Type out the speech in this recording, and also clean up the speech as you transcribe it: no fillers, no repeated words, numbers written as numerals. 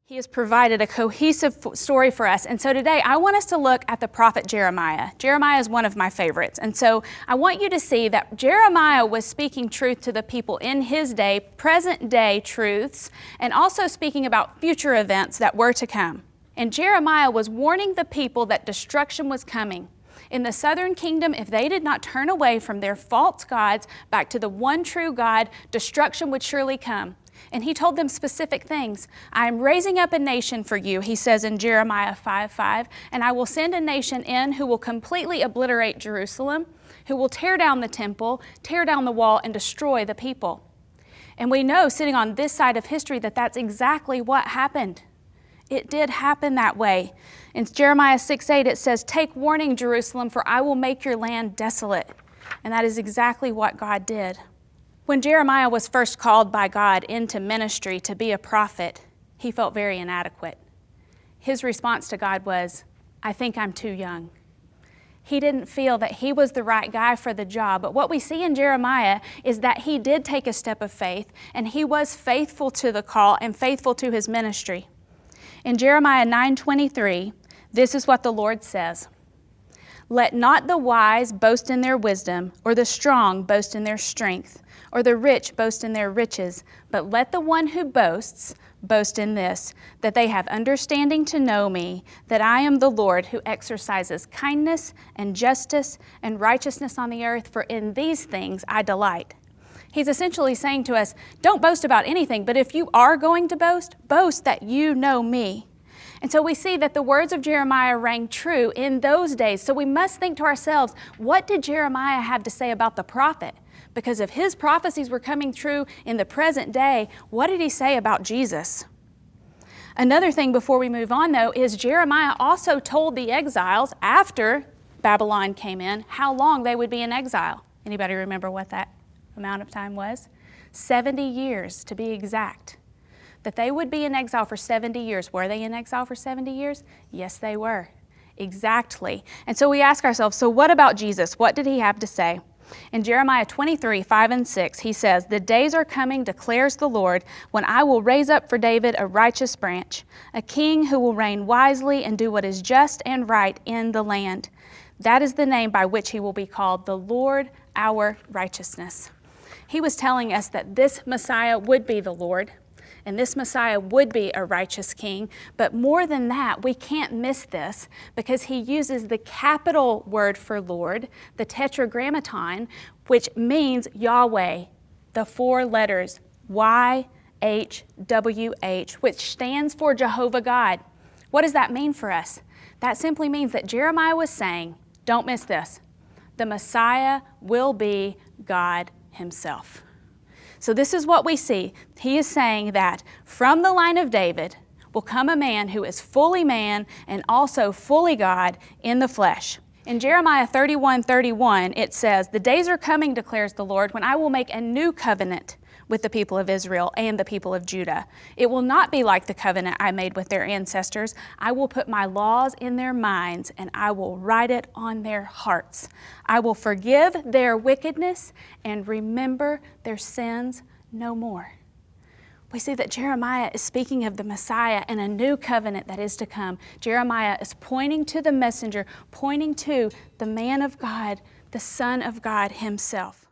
He has provided a cohesive story for us. And so today I want us to look at the prophet Jeremiah. Jeremiah is one of my favorites. And so I want you to see that Jeremiah was speaking truth to the people in his day, present day truths, and also speaking about future events that were to come. And Jeremiah was warning the people that destruction was coming. In the southern kingdom, if they did not turn away from their false gods back to the one true God, destruction would surely come. And he told them specific things. I am raising up a nation for you, he says in Jeremiah 5:5, and I will send a nation in who will completely obliterate Jerusalem, who will tear down the temple, tear down the wall, and destroy the people. And we know, sitting on this side of history, that that's exactly what happened. It did happen that way. In Jeremiah 6:8, it says, take warning, Jerusalem, for I will make your land desolate. And that is exactly what God did. When Jeremiah was first called by God into ministry to be a prophet, he felt very inadequate. His response to God was, I think I'm too young. He didn't feel that he was the right guy for the job. But what we see in Jeremiah is that he did take a step of faith, and he was faithful to the call and faithful to his ministry. In Jeremiah 9:23, this is what the Lord says. Let not the wise boast in their wisdom, or the strong boast in their strength, or the rich boast in their riches, but let the one who boasts boast in this, that they have understanding to know me, that I am the Lord who exercises kindness and justice and righteousness on the earth, for in these things I delight. He's essentially saying to us, don't boast about anything, but if you are going to boast, boast that you know me. And so we see that the words of Jeremiah rang true in those days. So we must think to ourselves, what did Jeremiah have to say about the prophet? Because if his prophecies were coming true in the present day, what did he say about Jesus? Another thing before we move on, though, is Jeremiah also told the exiles after Babylon came in how long they would be in exile. Anybody remember what that amount of time was? 70 years to be exact. That they would be in exile for 70 years. Were they in exile for 70 years? Yes, they were. Exactly. And so we ask ourselves, so what about Jesus? What did he have to say? In Jeremiah 23:5-6, he says, the days are coming, declares the Lord, when I will raise up for David a righteous branch, a king who will reign wisely and do what is just and right in the land. That is the name by which he will be called, the Lord our righteousness. He was telling us that this Messiah would be the Lord, and this Messiah would be a righteous king. But more than that, we can't miss this because he uses the capital word for Lord, the tetragrammaton, which means Yahweh, the four letters YHWH, which stands for Jehovah God. What does that mean for us? That simply means that Jeremiah was saying, don't miss this, the Messiah will be God himself. So this is what we see. He is saying that from the line of David will come a man who is fully man and also fully God in the flesh. In Jeremiah 31:31, it says, the days are coming, declares the Lord, when I will make a new covenant with the people of Israel and the people of Judah. It will not be like the covenant I made with their ancestors. I will put my laws in their minds, and I will write it on their hearts. I will forgive their wickedness and remember their sins no more. We see that Jeremiah is speaking of the Messiah and a new covenant that is to come. Jeremiah is pointing to the messenger, pointing to the man of God, the Son of God himself.